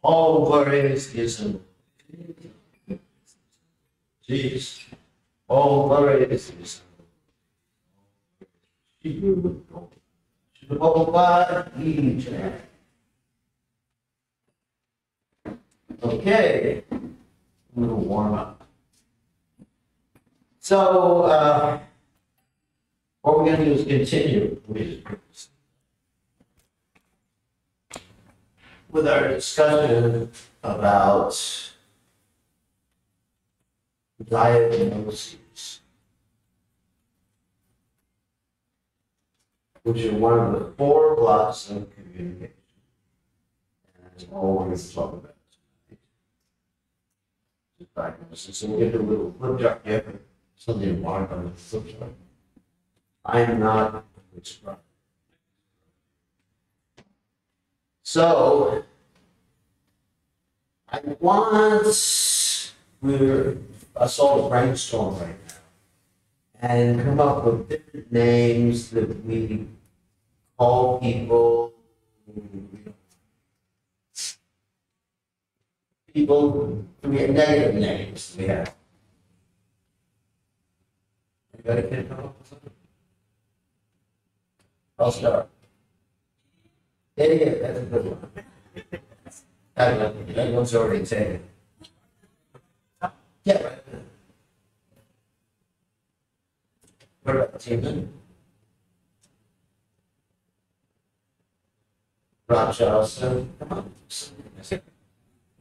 All glories is Jesus. All glories is okay. A little warm up. So what we're going to do is continue with our discussion about diagnoses, which are one of the 4 blocks of communication. And that's all we're going to talk about tonight. Diagnosis. So we'll get a little flip chart here. Something to mark on the flip chart. I am not a good scribe. So I want us all to brainstorm right now and come up with different names that we call people, we have negative names we have. Anybody can come up with something? I'll start. Idiot, that's a good one. That one's already taken. Yeah, right. What about Timon? Rob Charleston? Come on. You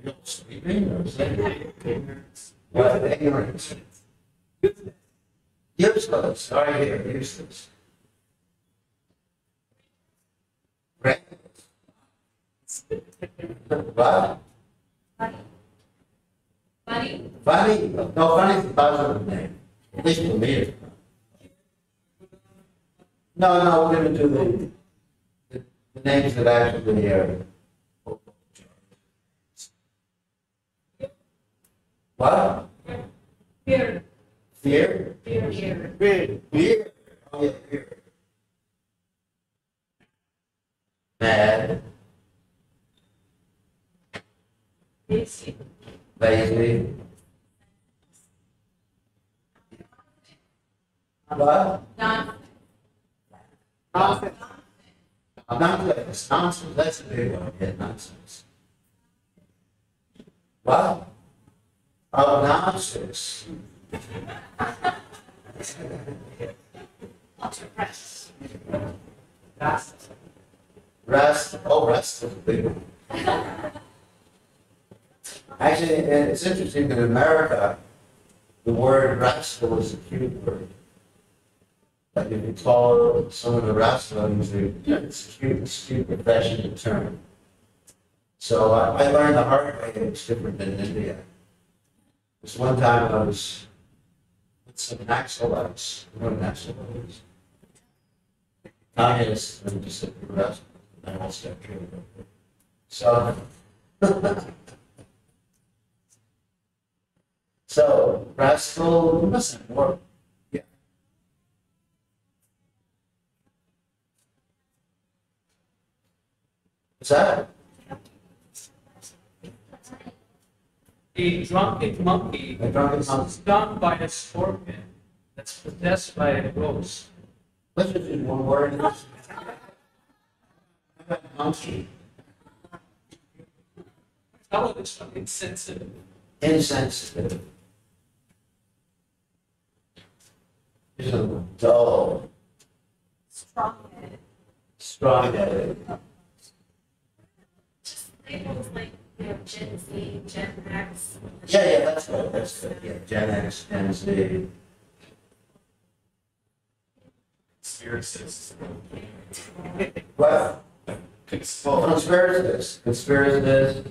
don't sleeping or something? Ignorance. What? Ignorance. Useless. Sorry, here, useless. Right? What? Funny. Funny? No, funny is a positive name. At least for me. No, we're going to do the names that actually are. What? Fear. Fear? Fear. Fear? Oh, yeah, fear. Mad. Lazy. Lazy. What? Nonsense. Nonsense. Nonsense. Nonsense. That's a big one. Yeah, nonsense. What? Oh, nonsense. Rest. Rest. Oh, rest is a big one. Actually, it's interesting that in America, the word restful is a cute word. Like if you call someone a restful, it's cute professional term. So I learned the hard way it's different than in India. This one time I was with some Naxalites. You know what Naxalites? Communists, and just said restful. And I almost got killed. So, so restful, you must have more. Yeah. What's that? A drunken monkey A drunken monkey. is stung by a scorpion that's possessed by a ghost. Let's just do one word. Monkey. How about this one? Insensitive. Insensitive. He's a dull, Strong-headed. strong-headed. Just labels like, you know, Gen Z, Gen X. Yeah, that's good. That's good. Yeah, Gen X, Gen Z. Conspiracists. Well, conspiracists. Conspiracists.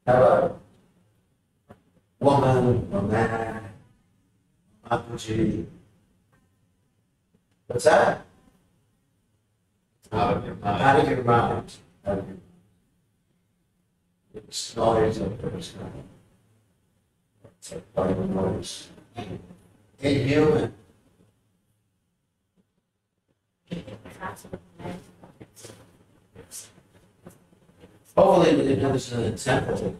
How about woman, or man, RPG? What's that? Out of your mind. Out of your mind. Out of your- It's noise of person. It's a white noise. Inhuman. Hopefully we can do this in a temple.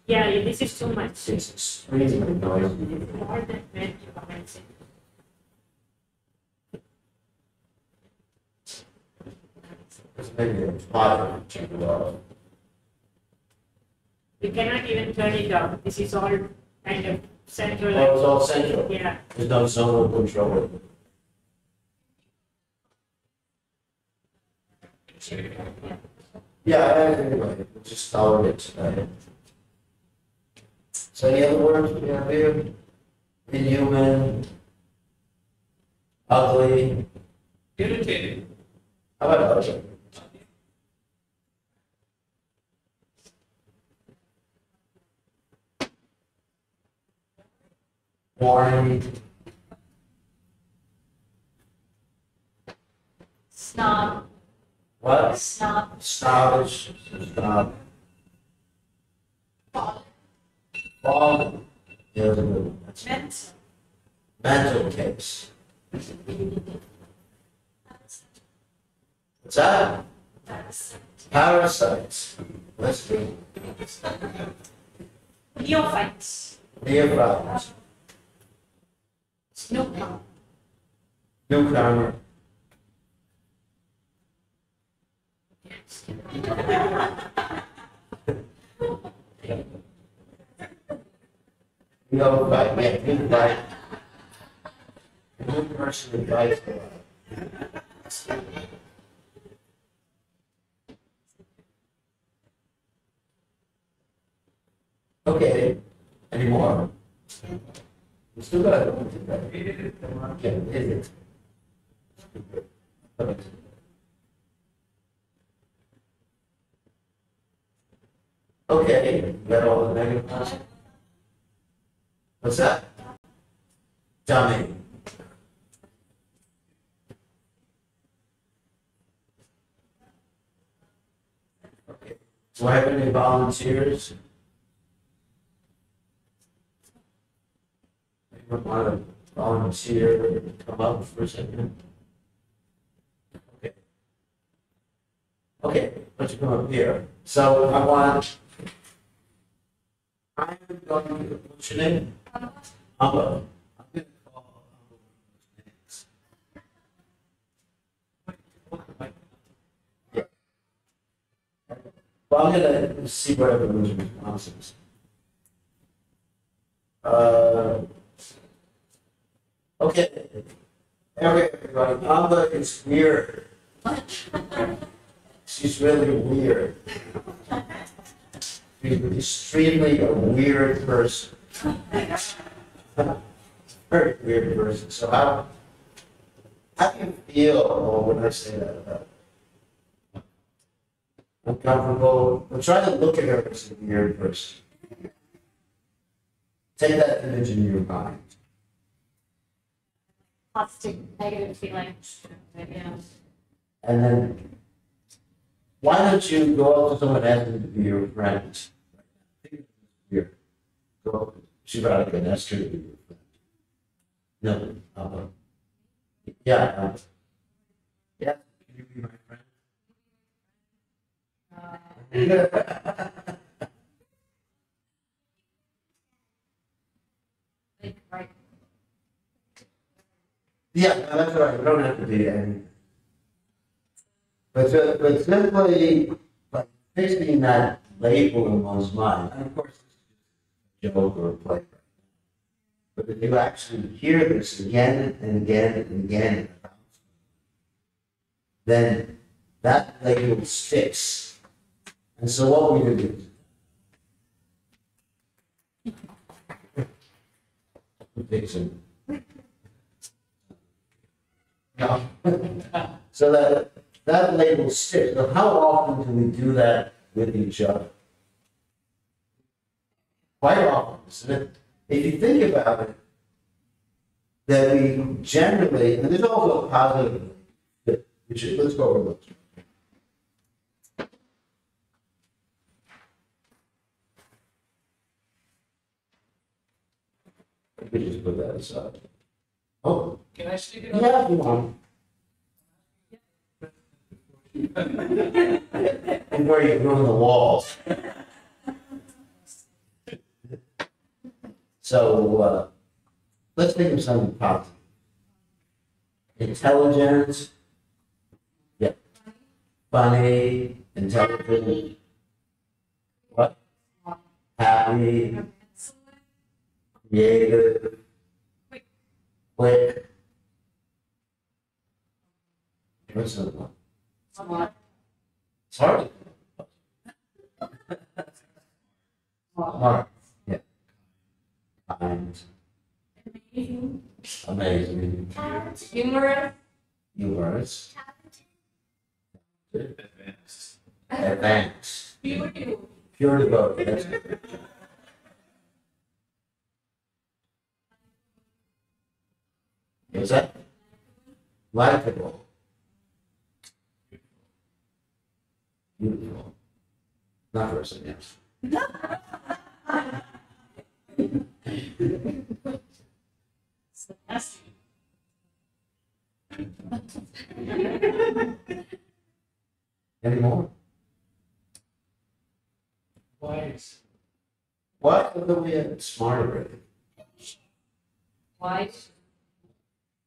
Yeah, this is too much. It's extremely noisy. More than men, you can say. It's maybe a father to We cannot even turn it off. This is all kind of Oh, centralized. it's all central. Yeah. There's no zonal control. Yeah, anyway, we'll just tolerate it tonight. So any other words we have here? Inhuman, ugly, Irritating. how about ugly? Boring, Snob. what? Snob. Snobbish, snob. Fallen. Yeah, that's a good one. That's Mental. mental case. What's that? Parasites. Let's do Neophytes. neophytes. Newcomer. Newcomer. Neophyte, yeah, neophyte. New person invites a lot. Okay, any more? We still got it. Okay, is it? Okay, you got all the negative ones? What's that? Dummy. Okay, do I have any volunteers? Anyone want to volunteer, come up for a second? Okay. Okay, let's you come up here. So I'm going to, what's your name? Amma. I'm going to call names. Yeah. Well, I'm going to see what everyone's responses. Okay. Everybody, Amma is weird. She's really weird. She's extremely a weird person. Very weird person. So how do you feel when I say that about her? Uncomfortable? I'm trying to look at her as a weird person. Take that image in your mind. Positive, negative feelings. Yeah. And then, why don't you go up to someone and ask them to be your friend? Here, go. She probably can ask her to be your friend. No. Yeah. Yeah. Can you be my friend? Like, right. Yeah, no, that's right. You don't have to be any. But simply like fixing that label in one's mind, and of course, it's a joke or a play. But if you actually hear this again and again and again, then that label sticks. And so what we do fix it. No. So that label sticks. Now, how often do we do that with each other? Quite often, isn't it? If you think about it, that we generally, and there's also a positive, let's go over those. We just put that aside. Oh, Can I stick it on? yeah, you want. And where you ruin the walls. So, let's think of something positive. Intelligent. Yeah. Funny. Intelligent. What? Happy. Creative. Quick. What's the one? Smart. It's hard. Smart. Yeah. Kind. Amazing. Amazing. Humorous. Humorous. Advanced. Advanced. Beautiful. Pure devoted. That's it. What's that? Likeable. Beautiful. Not for us, yes. Any more? Wise. What other we had smarter? Wise.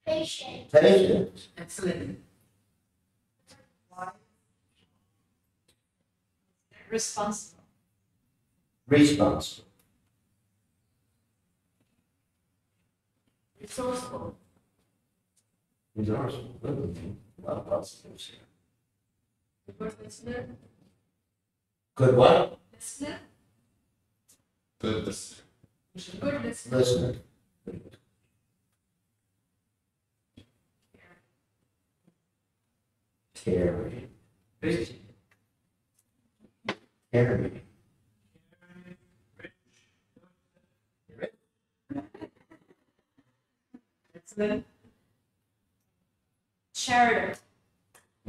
Patient. Patient. Excellent. Wise. Responsible. Responsible. Resourceful. Resourceful. A lot of positives here. Good listener. Good what? Listener. Good listener. Good listener. Listener. Caring. Caring. Excellent. Charitable.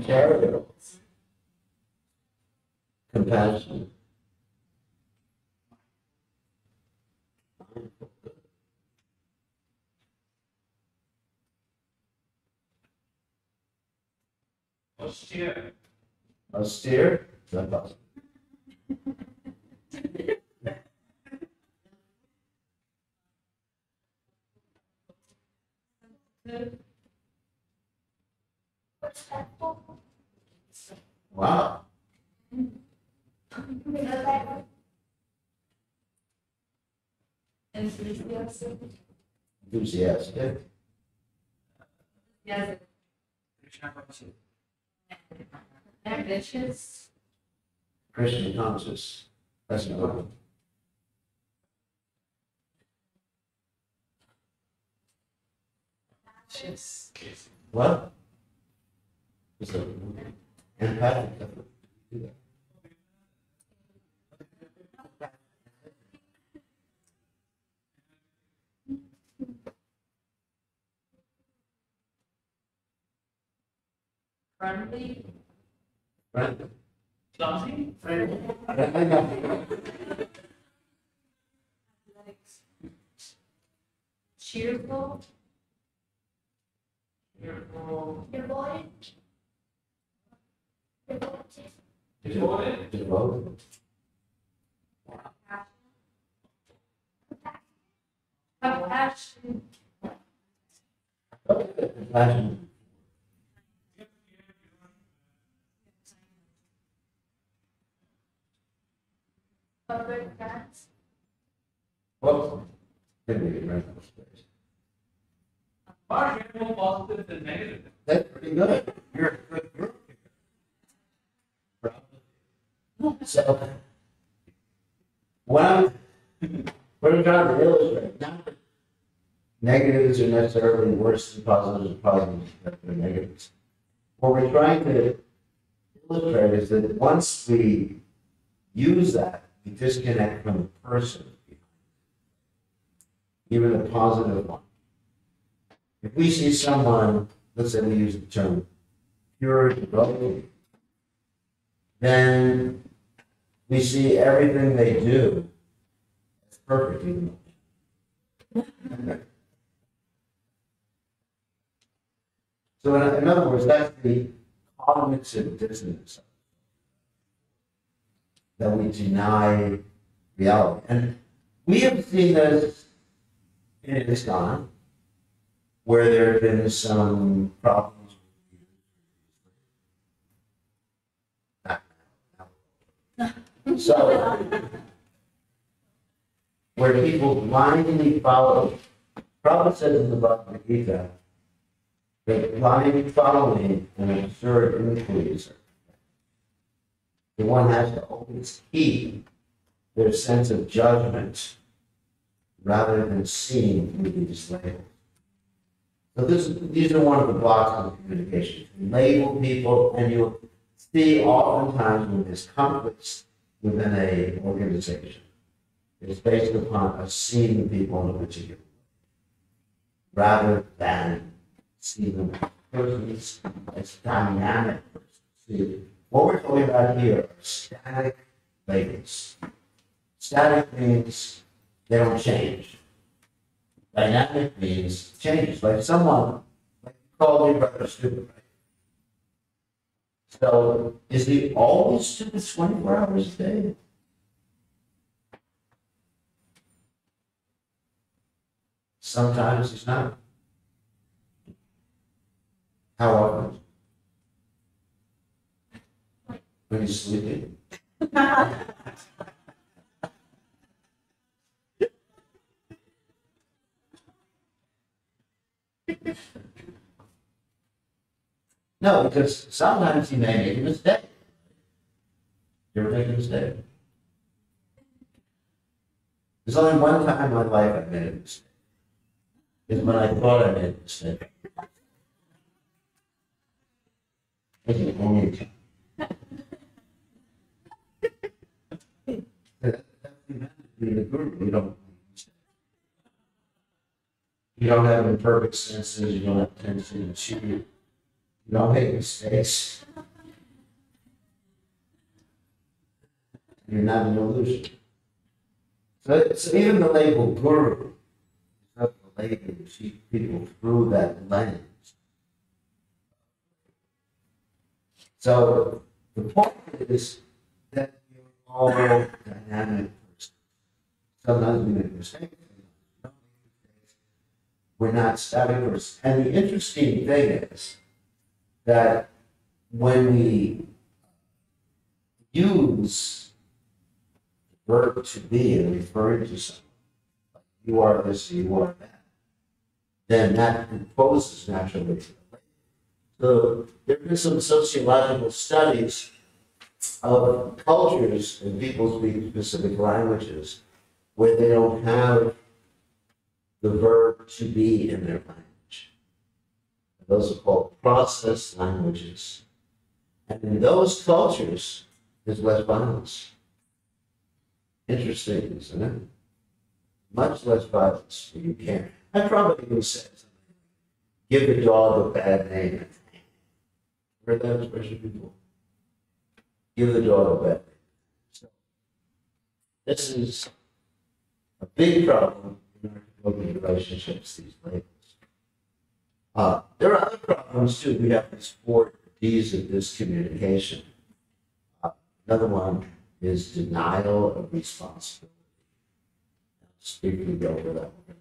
Charitable. Compassionate. Austere. Austere. Is that possible? Respectful. Wow. Enthusiastic. Enthusiastic. Yes. Ambitious. Christian conscious. That's another one. Ambitious. What? Is it empathic? Do that. Friendly. Right? Clumsy. Cheerful. Fearful. Devoted. Devoted. Devoted. Devoted. Compassion. Compassion. A good friends. Whoops. Didn't read right those days. Far more positive than negative. That's pretty good. You're a good group. So, what I'm trying to illustrate, not that negatives are necessarily worse than positives, and positives are negatives. What we're trying to illustrate is that once we use that, we disconnect from the person, even a positive one. If we see someone, let's say we use the term pure devoted, then we see everything they do as perfect. So in other words, that's the cognitive dissonance that we deny reality. And we have seen this in Islam, where there have been some problems. So, where people blindly follow, Prophet says in the Bhagavad Gita, that blind following an absurd influencer, the one has to always keep their sense of judgment rather than seeing through these labels. So these are one of the blocks of communication. You label people, and you'll see oftentimes when there's conflicts within an organization, it's based upon us seeing people in a particular way, rather than seeing them as persons, as dynamic persons. See, what we're talking about here are static labels. Static means they don't change. Dynamic means changes. Like someone called your brother stupid, right? So is he always stupid 24 hours a day? Sometimes he's not. How often? When he's sleeping. No, because sometimes he may make a mistake. You ever make a mistake? There's only one time in my life I made a mistake. Is when I thought I made a mistake. That's the only time. That's the advantage of being a guru. You don't make mistakes. You don't have imperfect senses. You don't have tendency to cheat. You don't make mistakes. You're not an illusion. So even the label guru is not the label to see people through that lens. So the point is that you're all dynamic person. Sometimes we make mistakes. We're not static person. And the interesting thing is that when we use the verb to be and refer to someone, like you are this, you are that, then that imposes naturally. So there have been some sociological studies of cultures and people speak specific languages where they don't have the verb to be in their language. Those are called process languages. And in those cultures, there's less violence. Interesting, isn't it? Much less violence. You can't. I probably would say something. Give the dog a bad name. Heard that expression before? Give the dog a bad name. So, this is a big problem in our developing relationships, these labels. There are other problems too. We have these 4 Ds of discommunication. Another one is denial of responsibility. Let's briefly go over that one in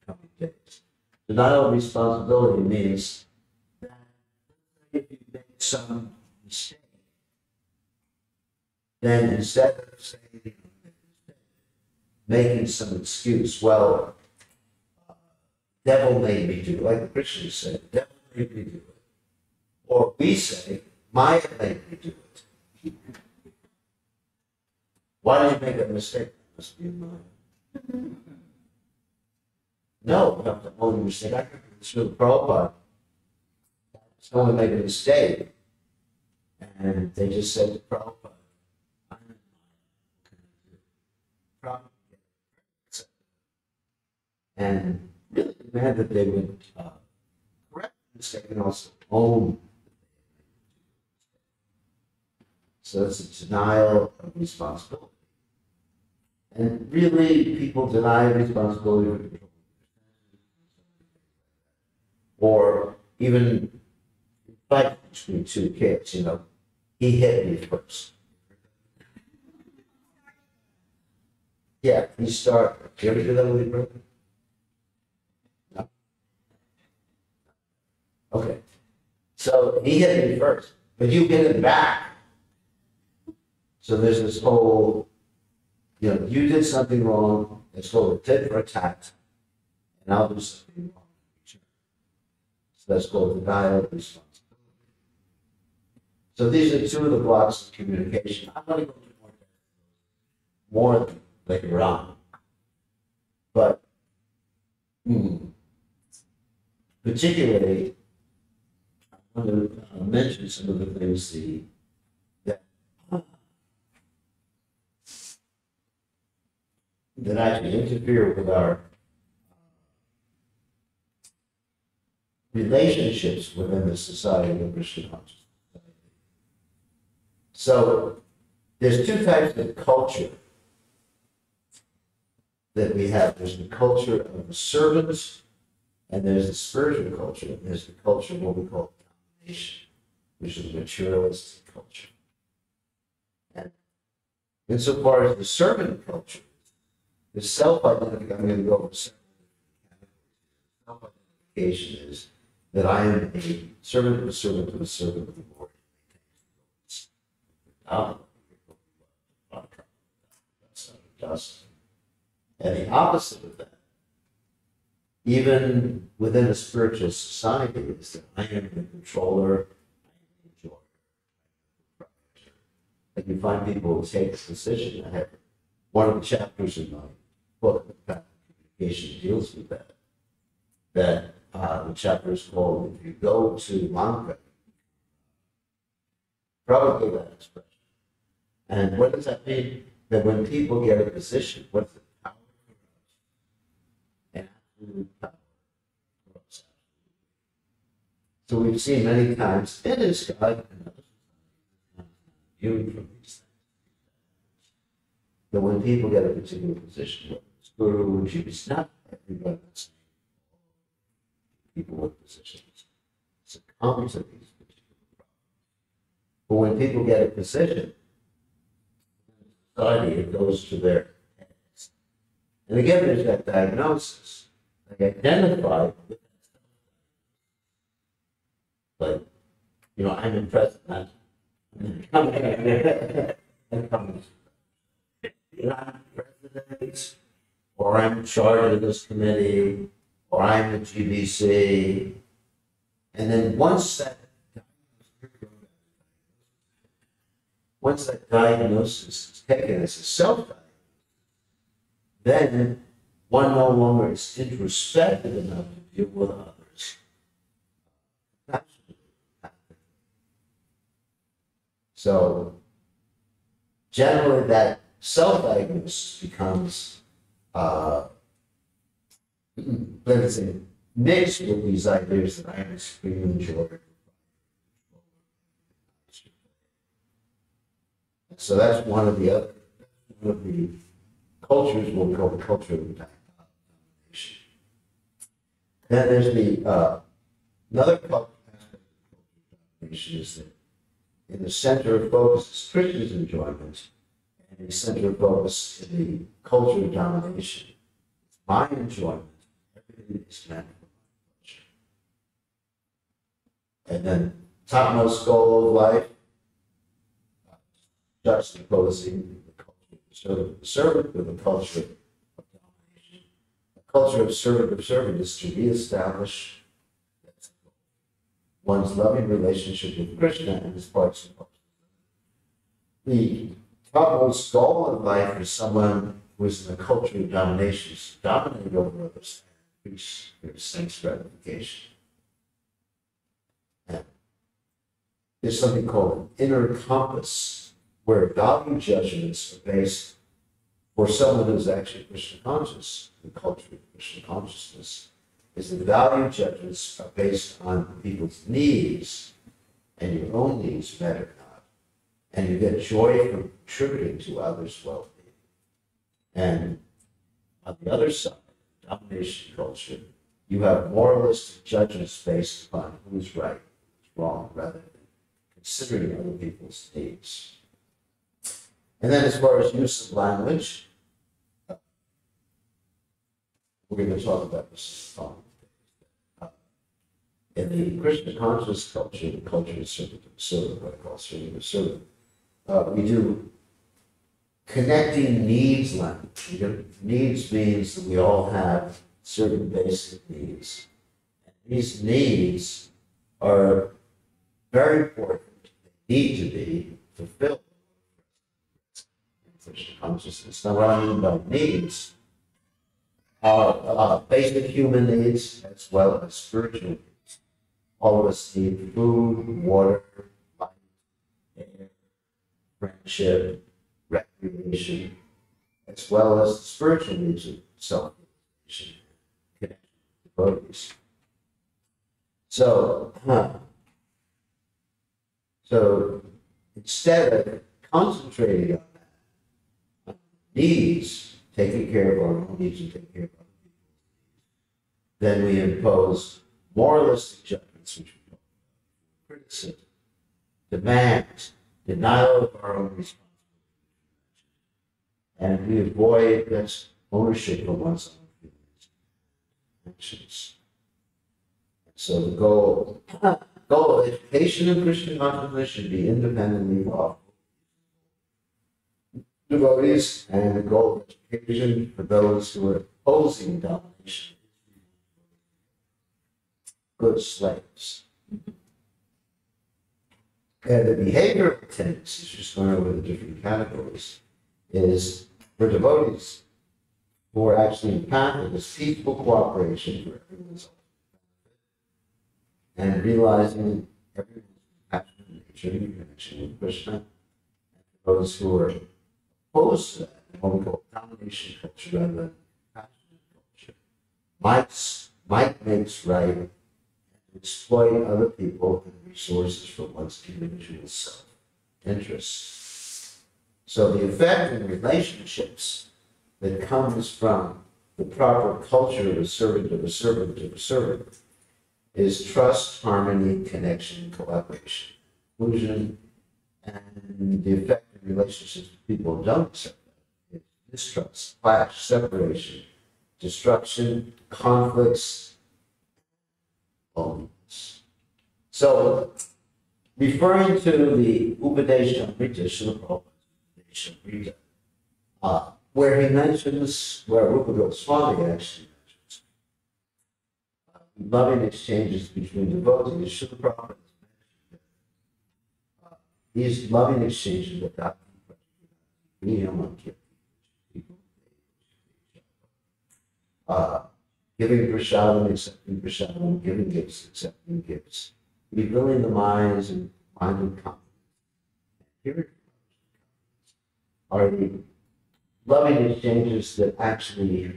a couple of days. Denial of responsibility means that if you make some mistake, then instead of saying, making some excuse, well, devil made me do it, like the Christians say, devil made me do it. Or we say, Maya made me do it. Why did you make a mistake? It must be Maya. No, not the only mistake. I remember this with Prabhupada. Someone made a mistake, and they just said to Prabhupada, I'm Prabhupada, and really demanded that they would correct the mistake and also own. So it's a denial of responsibility. And really, people deny responsibility or even fight between 2 kids, you know, he hit me first. Yeah, he started. Do you ever do that with your brother? No. Okay. So he hit me first, but you hit him back. So there's this whole, you know, you did something wrong, it's called a tit for tat, and I'll do something wrong. So that's called denial of responsibility. So these are 2 of the blocks of communication. I'm going to go into more later on. But particularly, I want to mention some of the things that actually interfere with our relationships within the society of Krishna consciousness. So there's 2 types of culture that we have. There's the culture of the servants, and there's the spiritual culture, and there's the culture of what we call domination, which is a materialistic culture. And insofar as the servant culture, the self-identification, I'm going to go over several categories. Self-identification is that I am a servant of a servant of a servant of the Lord. Dust. And the opposite of that, even within a spiritual society, is that I am the controller, I am the enjoyer. Like you find people who take this decision. I have one of the chapters in my book, Empathic Communication, deals with that. That the chapter is called, if you go to Lanka, probably that expression. And what does that mean? That when people get a position, what's the power for us? And absolute power for us. So we've seen many times in this sky and other viewing from these things, that when people get a particular position, whether it's guru, it's not everybody that's people with positions succumb to these particular problems. But when people get a position, it goes to their heads. And again, there's that diagnosis. They identify with that. But, you know, I'm impressed that I'm president, or I'm in charge of this committee, or I'm the GBC. And then once that diagnosis is taken as a self-diagnosis, then one no longer is introspective enough to deal with others. So generally that self-diagnosis becomes, let's say, mixed with these ideas that I am extremely enjoying. So that's one of the cultures we'll call the culture of domination. Then there's the another cultural aspect of domination is that in the center of focus is Krishna's enjoyment, and the center of focus in the culture of domination is my enjoyment. Everything is meant for my pleasure. And then topmost goal of life, juxtaposing the culture of the servant with the culture of domination. The culture of servant is to reestablish one's loving relationship with Krishna and his parts of culture. The topmost goal of life is someone who is in the culture of domination, to dominate over others and increase their sense gratification. And there's something called an inner compass, where value judgments are based for someone who's actually Krishna conscious. The culture of Krishna consciousness is the value judgments are based on people's needs, and your own needs matter not. And you get joy from contributing to others' well-being. And on the other side, domination culture, you have moralistic judgments based upon who's right, who's wrong, rather than considering other people's needs. And then as far as use of language, we're going to talk about this in the Krishna conscious culture, the culture of servant, what I call serving the servant, we do connecting needs language. Needs means that we all have certain basic needs. And these needs are very important. They need to be fulfilled in Krishna consciousness. Now, what I mean by needs are basic human needs as well as spiritual needs. All of us need food, water, light, air, friendship, recreation, as well as the spiritual needs of self-realization, connection with devotees. So instead of concentrating on that, needs, taking care of our own needs and taking care of other people's needs, then we impose moralistic judgments, which we call criticism, demands, denial of our own responsibility, and we avoid this ownership of one's own feelings and actions. So the goal of education in Christian consciousness should be independently lawful devotees, and the goal of education for those who are opposing domination, good slaves. And the behavioral tendencies, just going over the different categories, is for devotees who are actually empathic, is peaceful cooperation for everyone's benefit, and realizing everyone's passionate nature and connection with Krishna. And for those who are opposed to that, what we call domination culture rather than passionate culture, might makes right, exploit other people and resources for one's individual self-interest. So the effect in relationships that comes from the proper culture of a servant of a servant of a servant is trust, harmony, connection, collaboration, inclusion, and the effect in relationships with people who don't accept that is mistrust, clash, separation, destruction, conflicts, loneliness. So, referring to the Upadeshamrita, Srila Prabhupada's Upadeshamrita, where he mentions, where Rupa Goswami actually mentions, loving exchanges between devotees, Srila Prabhupada mentioned that these loving exchanges without giving prasadam, accepting prasadam, giving gifts, accepting gifts, refilling the minds and finding confidence. Hearing are the loving exchanges that actually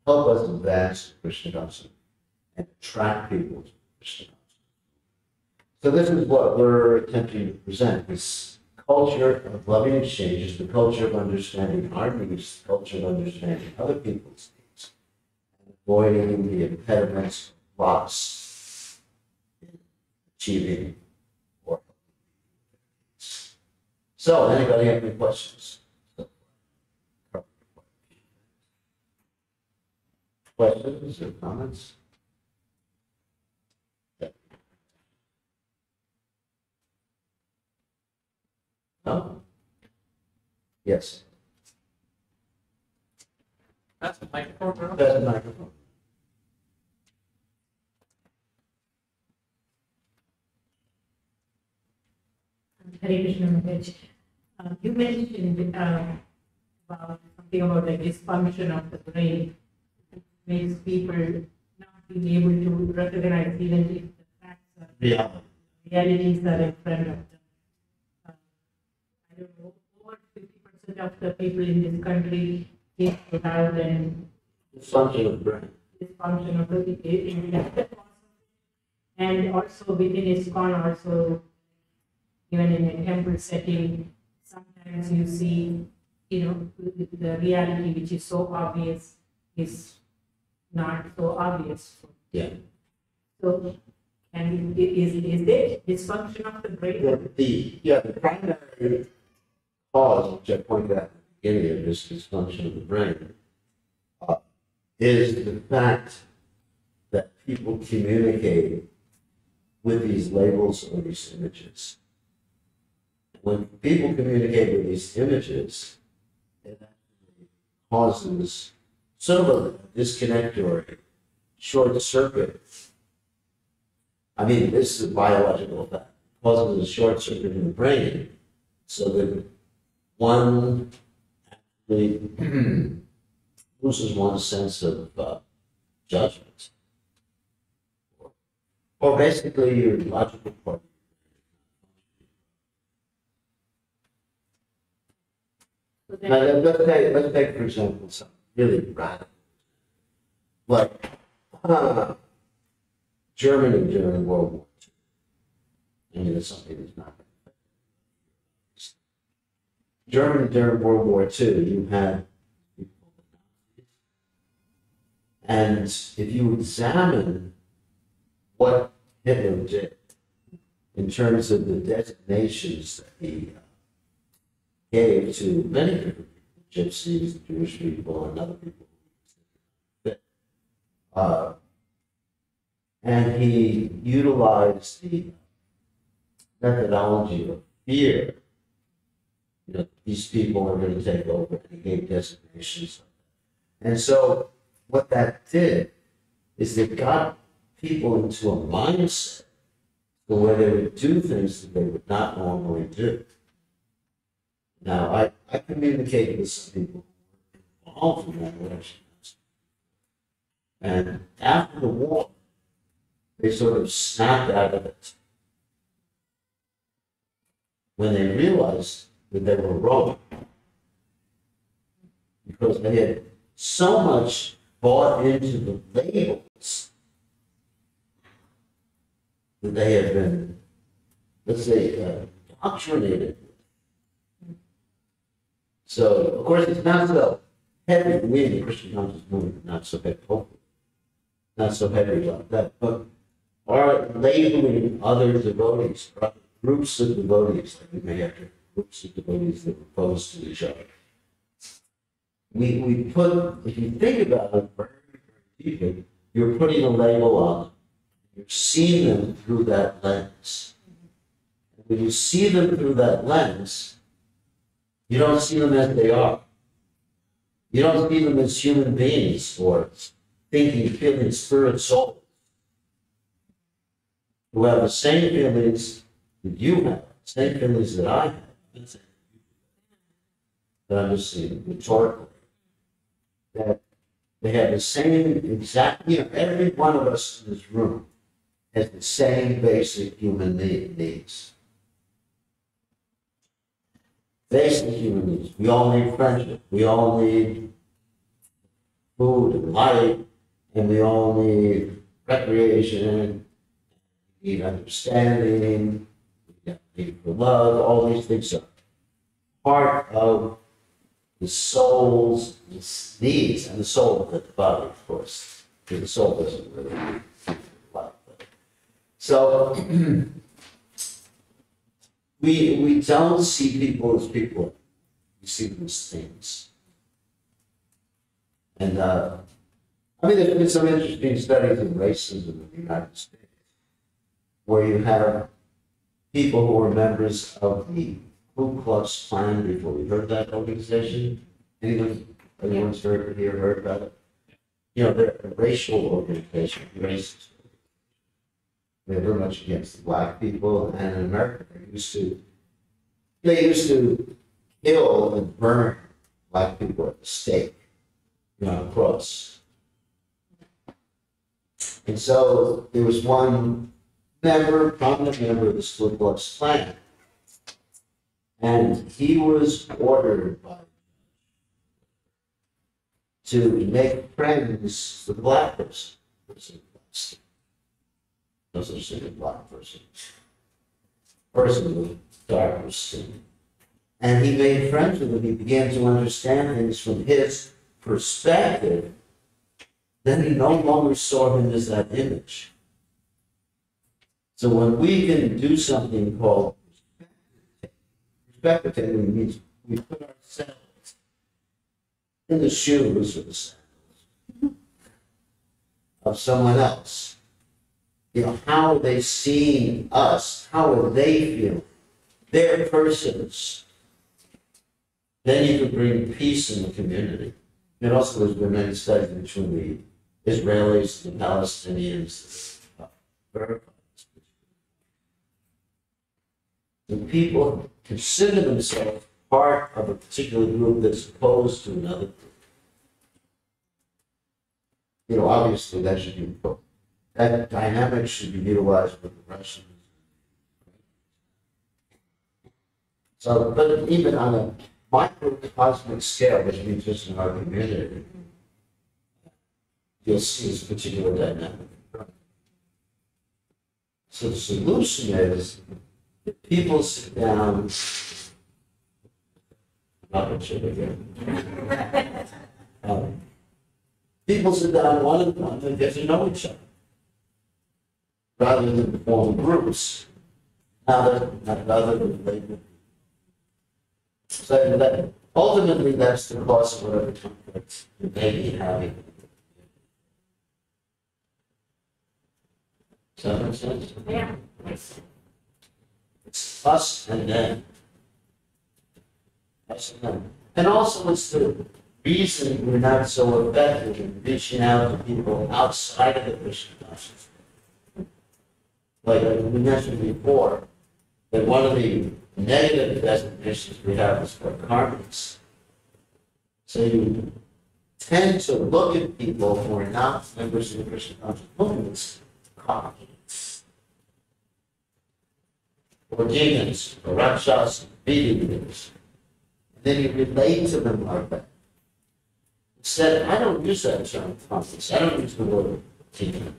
help us advance Krishna consciousness and attract people to Krishna consciousness. So this is what we're attempting to present, this culture of loving exchanges, the culture of understanding our needs, the culture of understanding other people's needs, avoiding the impediments loss in achieving or so. Anybody have any questions? Questions or comments? No? Yes. That's a microphone, bro. That's a microphone. Hare Krishna Maharaj. You mentioned about something about the dysfunction of the brain makes people not being able to recognize even if the facts are Yeah. realities are in front of them. I don't know, over 50% of the people in this country seem to have an Dysfunction of the brain. dysfunction of the intellect. And also within ISKCON also, even in a temple setting, sometimes you see, the reality which is so obvious is not so obvious. Yeah. So, and is it dysfunction of the brain? The primary cause, which I pointed out at the beginning of this dysfunction of the brain, is the fact that people communicate with these labels or these images. When people communicate with these images, it actually causes sort of a disconnect or a short circuit. I mean, this is a biological fact. It causes a short circuit in the brain so that one actually loses one's sense of judgment. Or basically your logical part. So Now, then, let's take, for example, something really radical. Like Germany during World War II. I mean, it's something that's not. Germany during World War II, you had people, and if you examine what Hitler did in terms of the designations that he gave to many different people, gypsies, Jewish people, and other people. And he utilized the methodology of fear. These people are going to take over, and he gave designations. And so what that did is it got people into a mindset where they would do things that they would not normally do. Now, I communicated with some people who were involved in that election. And after the war, they sort of snapped out of it when they realized that they were wrong. Because they had so much bought into the labels that they had been, let's say, indoctrinated. So, of course, it's not so heavy. We in the Christian conscious movement, not so heavy, hopefully. Not so heavy like that. But are labeling other devotees, or other groups of devotees, like we may have groups of devotees that are opposed to each other. We put, if you think about it very, very deeply, you're putting a label on them. You're seeing them through that lens. And when you see them through that lens, you don't see them as they are. You don't see them as human beings or thinking, feeling, spirit, soul, who have the same feelings that you have, the same feelings that I have. That I'm just saying rhetorically. That they have the same exact, every one of us in this room has the same basic human needs. Basic human needs. We all need friendship. We all need food and light, and we all need recreation, we need understanding, we need for love. All these things are part of the soul's needs, and the soul of the body, of course, because the soul doesn't really So we don't see people as people. We see them as things. And I mean, there's been some interesting studies of racism in the United States, where you have people who are members of the Ku Klux Klan before. You heard that organization? Anyone's heard about it? You know, they're a racial organization, racist. They're very much against black people, and in America they used to kill and burn black people at the stake, you know, on a cross. And so there was one prominent member of the Ku Klux Klan, and he was ordered to make friends with a black person. No such thing as black person. Person with darker skin. And he made friends with him. He began to understand things from his perspective. Then he no longer saw him as that image. So when we can do something called perspective taking, means we put ourselves in the shoes of the sandals of someone else. You know, how are they seeing us? How are they feeling? They're persons. Then you can bring peace in the community. And also there's been many studies between the Israelis and the Palestinians. The people consider themselves part of a particular group that's opposed to another group. You know, obviously that should be, that dynamic should be utilized with the Russians. So, but even on a microcosmic scale, which means just in our community, you'll see this particular dynamic. So the solution is that people sit down. People sit down one on one and get to know each other, rather than form groups. Rather than label. So that ultimately that's the cause of whatever conflicts you may be having. Does that make sense? Yeah. It's us and them. Us and them. And also it's the reason we're not so effective in reaching out to people outside of the Christian consciousness. Like we mentioned before, that one of the negative designations we have is for karmics. So you tend to look at people who are not members of the Christian conscious movements, karmics, or demons, or rakshas, demons. And then you relate to them like that. Instead, I don't use that term, karmics. I don't use the word demon.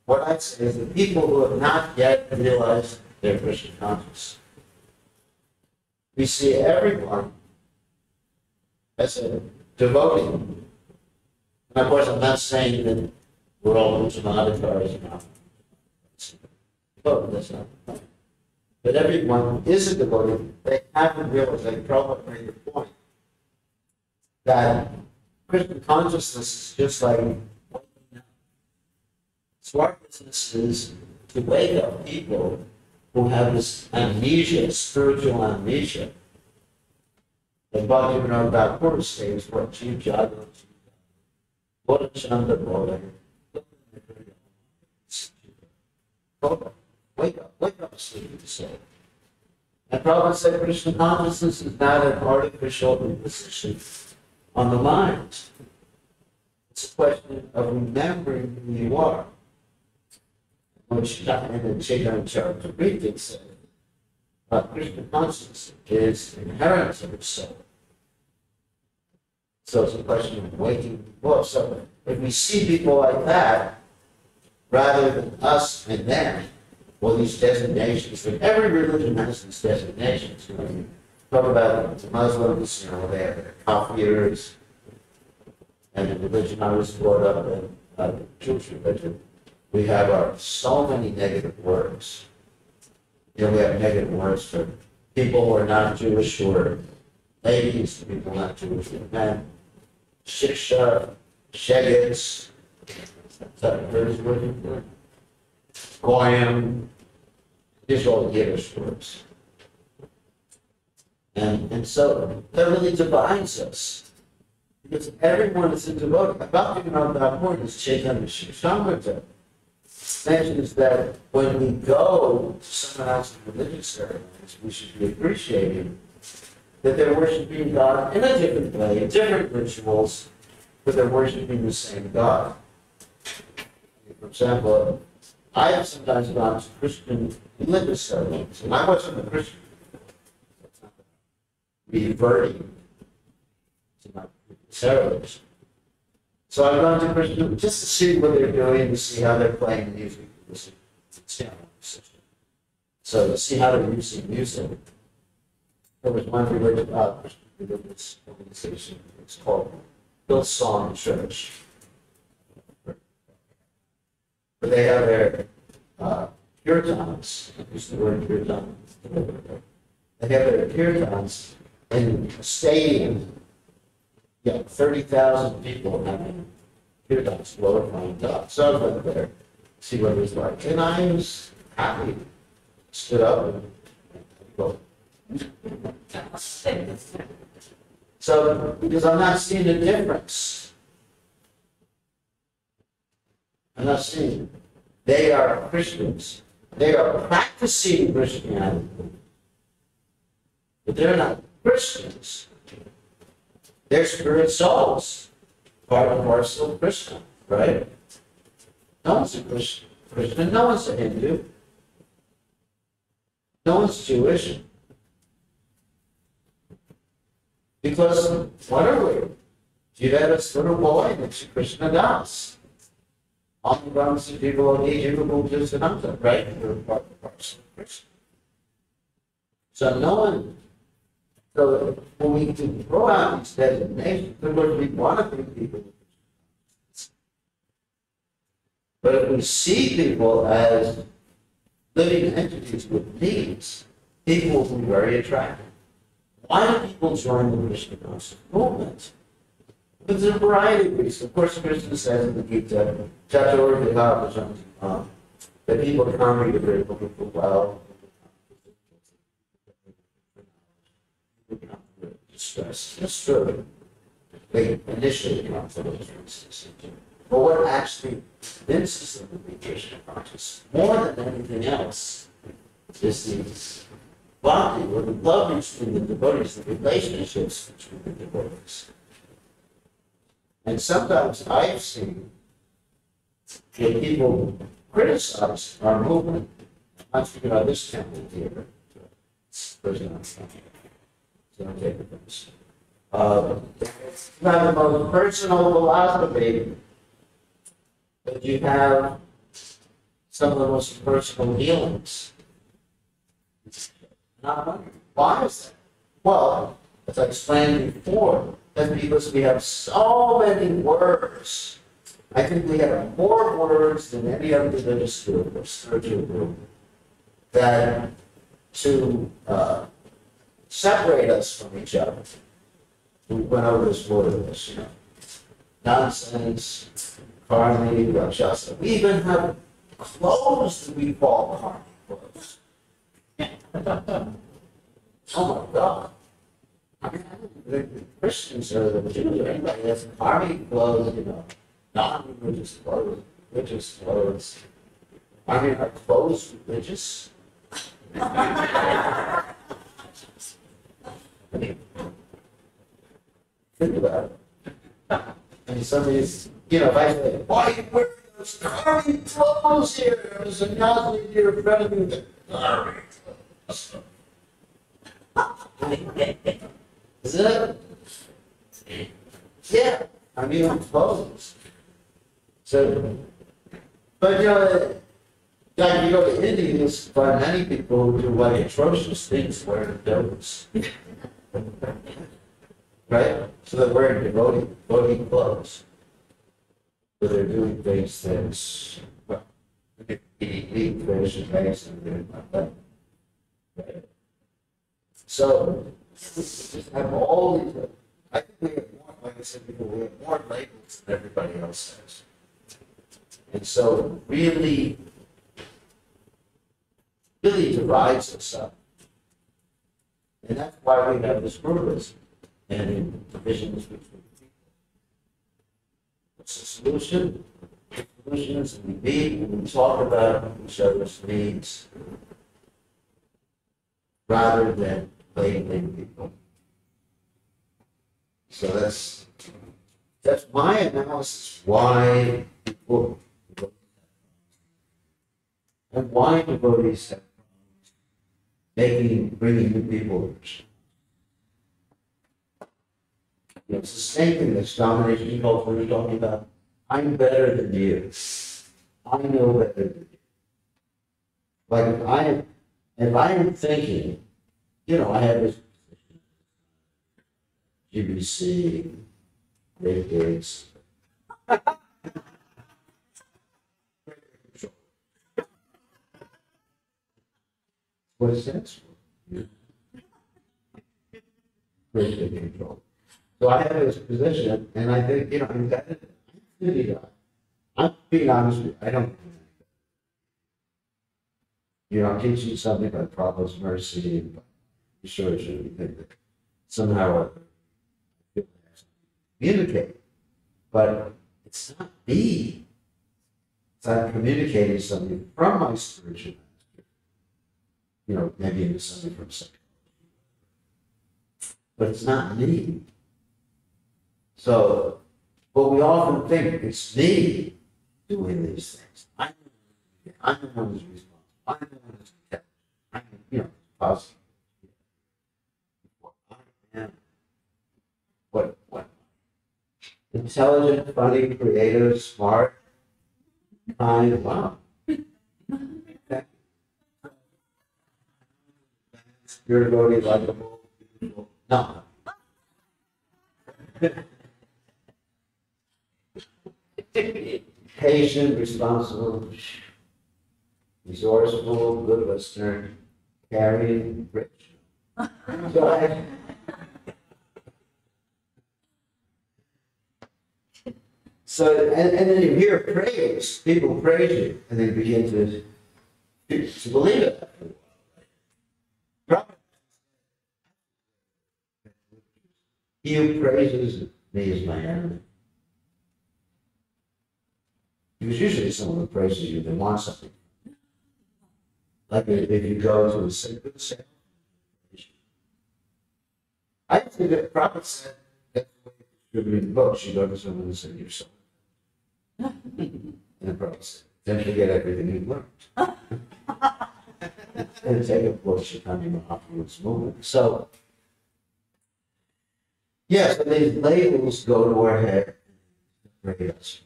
What I'd say is that people who have not yet realized their Christian consciousness. We see everyone as a devotee. And of course, I'm not saying that we're all Uttamadhikaris now. But that's not the point. But everyone is a devotee. They haven't realized, they probably made the point, that Christian consciousness is just like waking up. So our business is to wake up people who have this amnesia, spiritual amnesia. The Bhagavad Gita states what Jeev Jagat, Bodha Chanda Bodha. Wake up, sleeping soul. And Prabhupada said Krishna consciousness is not an artificial imposition on the mind. It's a question of remembering who you are. Which in the Chaitanya Charitamrita said, Krishna consciousness is inherent in the soul. So it's a question of waking people up. So if we see people like that, rather than us and them, or these designations, and every religion has these designations. You know, you talk about the Muslims, you know, they have their kafirs, and the religion I was brought up in, the Jewish religion. we have so many negative words. You know, we have negative words for people who are not Jewish or ladies, people not Jewish or men. Shiksha, shegets, there's word. Goyim, these are all Yiddish words. And so that really divides us. Because everyone is a devotee. About even on that point is Chaitanya Shamrita. Mentions that when we go to someone else's religious ceremonies, we should be appreciating that they're worshiping God in a different way, different rituals, but they're worshiping the same God. For example, I have sometimes gone to Christian religious ceremonies, and I wasn't a Christian. Reverting to my ceremonies. So I've gone to Christian just to see what they're doing, to see how they're playing music, to see how so to see how they're using music. There was one religious organization. It's called Hillsong Church. Where they have their kirtans. I use the word kirtan. They have their kirtans in a stadium. Yeah, 30,000 people having kirtans glorifying God. So I went there to see what it was like. And I was happy. Stood up and go. So, because I'm not seeing a difference. I'm not seeing. They are Christians. They are practicing Christianity. But they're not Christians. They're spirit souls. Part and parcel of Krishna, right? No one's a Christian. No one's a Hindu. No one's Jewish. Because what are we? Jiva's little boy, it's Krishna Das. All the ones of people of Egypt will just another, right? We're part and parcel of Krishna. So no one. So when we can throw out these designations, there would be one of the people. But if we see people as living entities with needs, people will be very attractive. Why do people join the Krishna conscious movement? There's a variety of reasons. Of course, Krishna says in the Gita, that people come here to people well, distress. That's true. They initially come for those reasons. But what actually convinces them to be Krishna conscious, more than anything else, is the body or the love between the devotees, the relationships between the devotees. And sometimes I've seen that people criticize our movement. I'm thinking about this temple here. It's not the most personal philosophy, but you have some of the most personal feelings. Not wondering, why is that? Well, as I explained before, that's because we have so many words. I think we have more words than any other religious group or spiritual group that to separate us from each other. We went over this wilderness, you know. Nonsense, karma, rakshasa. We even have clothes that we call karma clothes. Oh my God. I mean, the Christians or the Jews or anybody that's army clothes, you know, non-religious clothes, religious clothes. I mean, are clothes religious? Think about it. And somebody's, you know, if I say, why are you wearing those army clothes here? There's a nozzle here in front of you with army clothes. Is it? Yeah, I mean, I'm clothes. So, but you know, like you go to India, you'll find many people who do like atrocious things wearing clothes. Right? So they're wearing devotee clothes. But they're doing things that's, well, eat fish and eggs and everything like that. Right? So, we just have all these, I think we have more, like I said before, we have more labels than everybody else has. And so, really divides us up. And that's why we have this pluralism and divisions between people. What's the solution? The solution is we meet and we talk about each other's needs rather than labeling people. So that's my analysis why people and why devotees have bringing new people. It's the same thing that's domination culture we're talking about. I'm better than you. I know better than you. Like if I am thinking, I have this GBC, Great Gates. What is that for? Great big control. So I have this position, and I think, I'm better than you. I'm being honest with you, I don't. I'm teaching something about Prabhupada's mercy, and research, and think that somehow I feel I have to communicate. But it's not me. It's I'm communicating something from my spiritual master. Maybe into something from psychology. But it's not me. So, but we often think it's me doing these things. I'm the one who's responsible. I'm the one who's kept. I'm, positive. I am. What? Intelligent, funny, creative, smart, kind. Wow. Okay. You're devotee, likable, beautiful. No. Patient, responsible, resourceful, good listener, caring, rich. And then you hear praise, people praise you, and they begin to believe it after a while. He who praises me is my enemy. Because usually someone who praises you, they want something. Like if you go to a sacred sale, I think that Prabhupada said that's the way you distribute books. You go to someone and say, you're so. And the Prabhupada said, then forget everything you've learned. And take a course you're coming off of this movement. So, yes, but these labels go to our head and break us.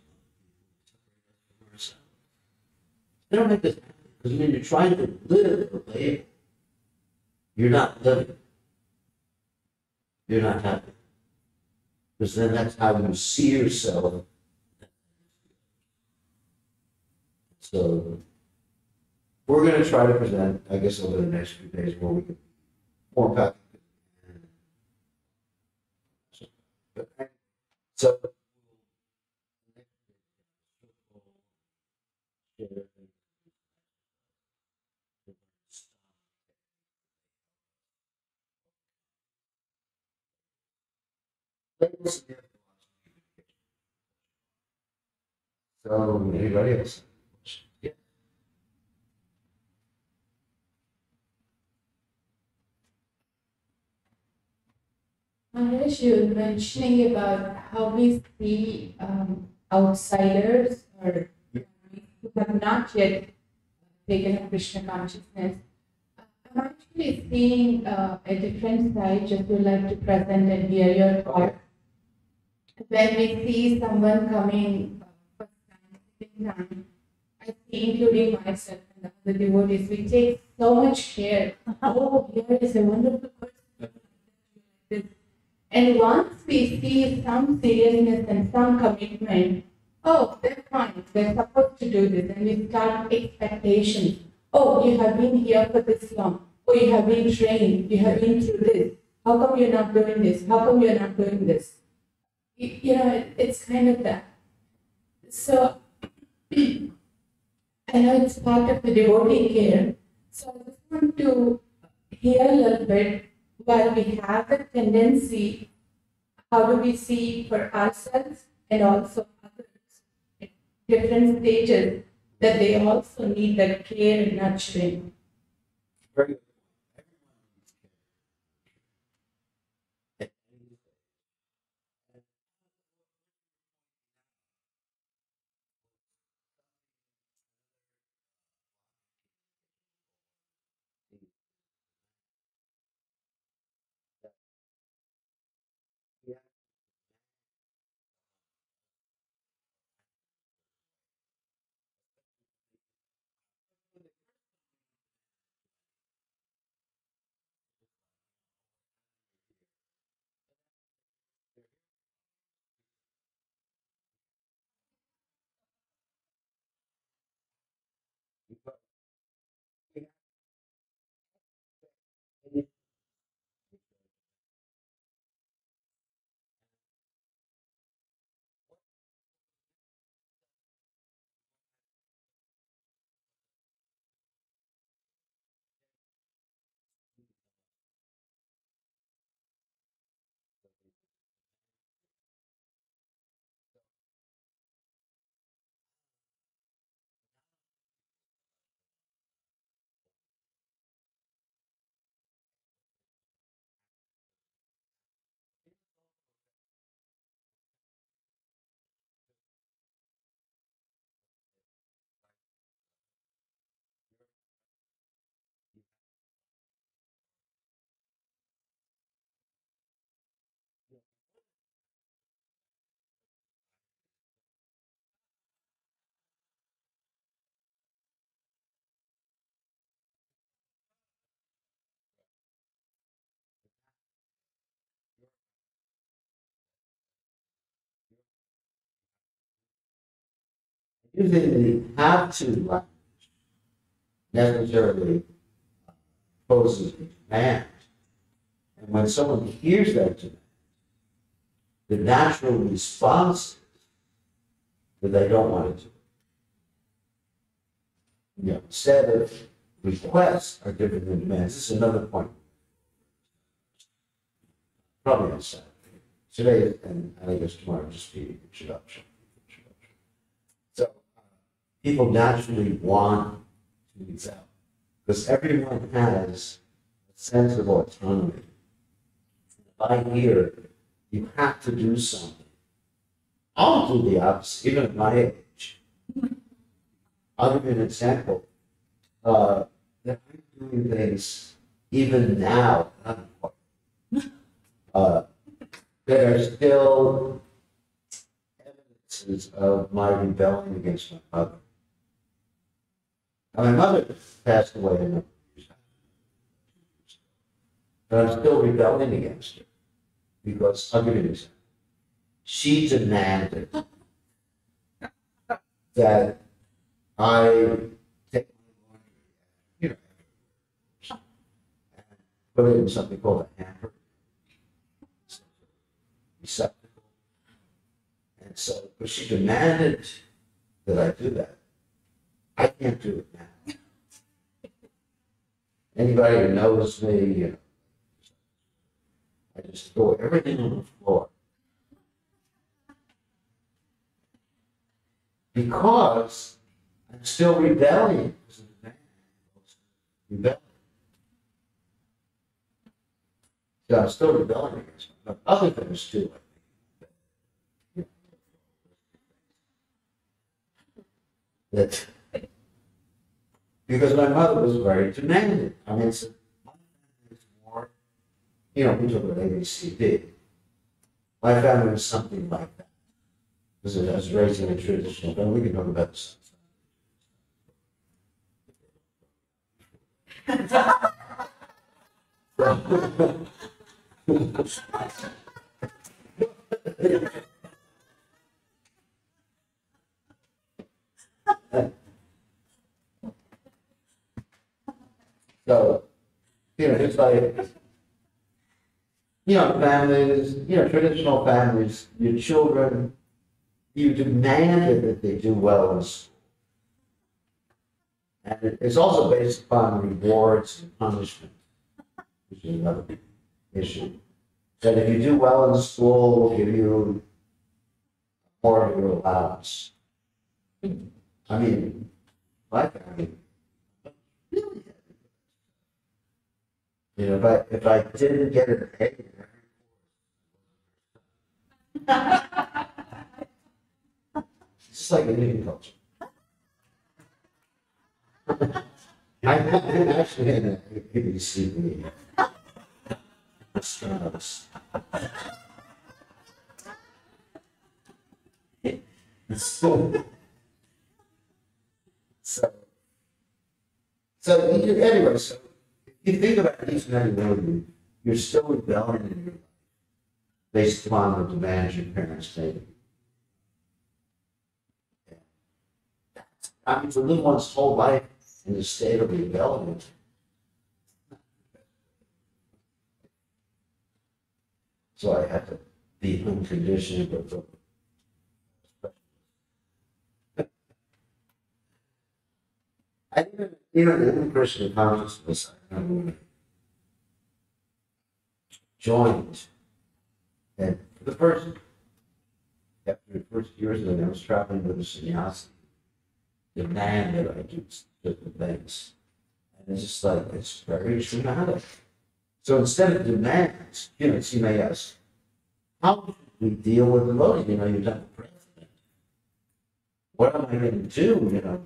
They don't make this happen. Because when you're trying to live a label, you're not living. You're not happy. Because then that's how you see yourself. So we're going to try to present, I guess, over the next few days where we can more practical. So anybody else? Yeah. Maharaj, you were mentioning about how we see outsiders or who have not yet taken up Krishna consciousness. I'm actually seeing a different side, just would like to present and hear your thoughts. When we see someone coming first time, second time, I see, including myself and the other devotees, we take so much care. Oh, here is a wonderful person. And once we see some seriousness and some commitment, oh, they're fine, they're supposed to do this, and we start expectations. Oh, you have been here for this long. Oh, you have been trained, you have been through this. How come you're not doing this? How come you're not doing this? It's kind of that. So, I know it's part of the devotee care. So I just want to hear a little bit, while we have the tendency, how do we see for ourselves and also others at different stages that they also need that care and nurturing? Very good. Usually the have to language necessarily poses a demand. And when someone hears that demand, the natural response is that they don't want to do it. Instead of requests are different than demands. This is another point. Probably on Saturday. Today, and I guess tomorrow, just the introduction. So people naturally want to excel because everyone has a sense of autonomy. If I hear you have to do something, I'll do the opposite, even at my age. I'll give you an example. That I'm doing things even now that are still evidences of my rebellion against my mother. Now, my mother passed away in the but I'm still rebelling against her because I'll give you an example. She demanded that I take my laundry, and put it in something called a hamper, receptacle. And so, but she demanded that I do that. I can't do it now. Anybody who knows me, I just throw everything on the floor. Because I'm still rebelling. Rebelling. So I'm still rebelling against them. But other things too. That because my mother was very demanding. I mean, it's more, we talk about ABCD. My family was something like that. Because I was raised in a traditional family. We can talk about this. So, it's like, families, traditional families, your children, you demanded that they do well in school. And it's also based upon rewards and punishment, which is another big issue. That if you do well in school, we'll give you more of your allowance. I mean, my family, really, if I didn't get an A, it's just like Indian culture. I actually had an ABCD. Anyway, so if you think about each and every one of you, you're still rebelling in your life based upon the demands your parents made. I mean, to live one's whole life in a state of rebellion. So I have to be unconditioned, I even in Krishna consciousness, I joined, and for the first, after the first years of it, I was traveling with a sannyasi, demand that I do certain things. And it's just like, it's very traumatic. So instead of demands, you may ask, how do we deal with the voting? You're not the president. What am I going to do?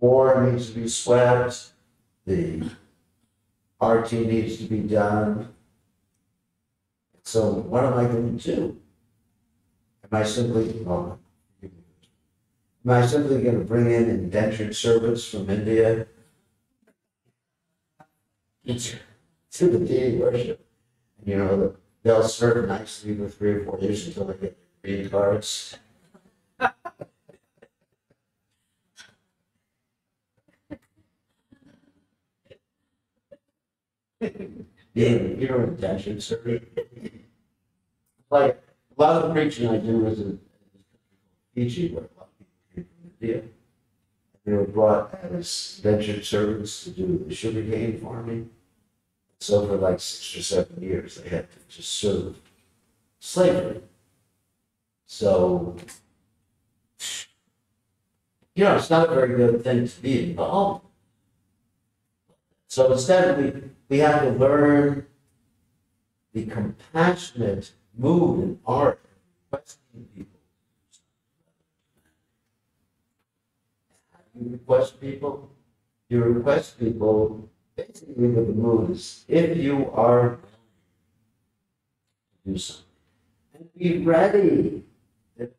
War needs to be swept, the RT needs to be done. So what am I going to do? Am I simply going to bring in indentured servants from India to the deity worship? They'll serve nicely for 3 or 4 years until they get their green cards. Indentured servant. Like a lot of the preaching I do is in Fiji, where a lot of people came from India. They were brought as indentured servants to do the sugarcane farming. So for like 6 or 7 years, they had to just serve slavery. So, it's not a very good thing to be involved. So instead, we have to learn the compassionate mood in art, requesting people. How do you request people? You request people basically with the mood is if you are willing to do something. And be ready that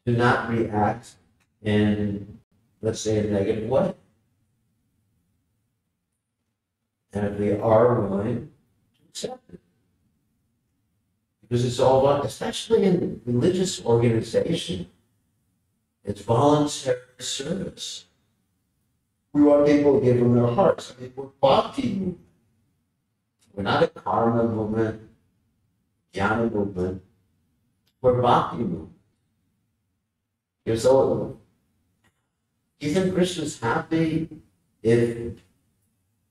they're not willing, to not react in, let's say, a negative way. And if they are willing, to accept it. Because it's all about, especially in religious organization, it's voluntary service. We want people to give them their hearts. I mean, we're bhakti movement. We're not a karma movement, jnana movement. We're bhakti movement. So, do you think Krishna's happy if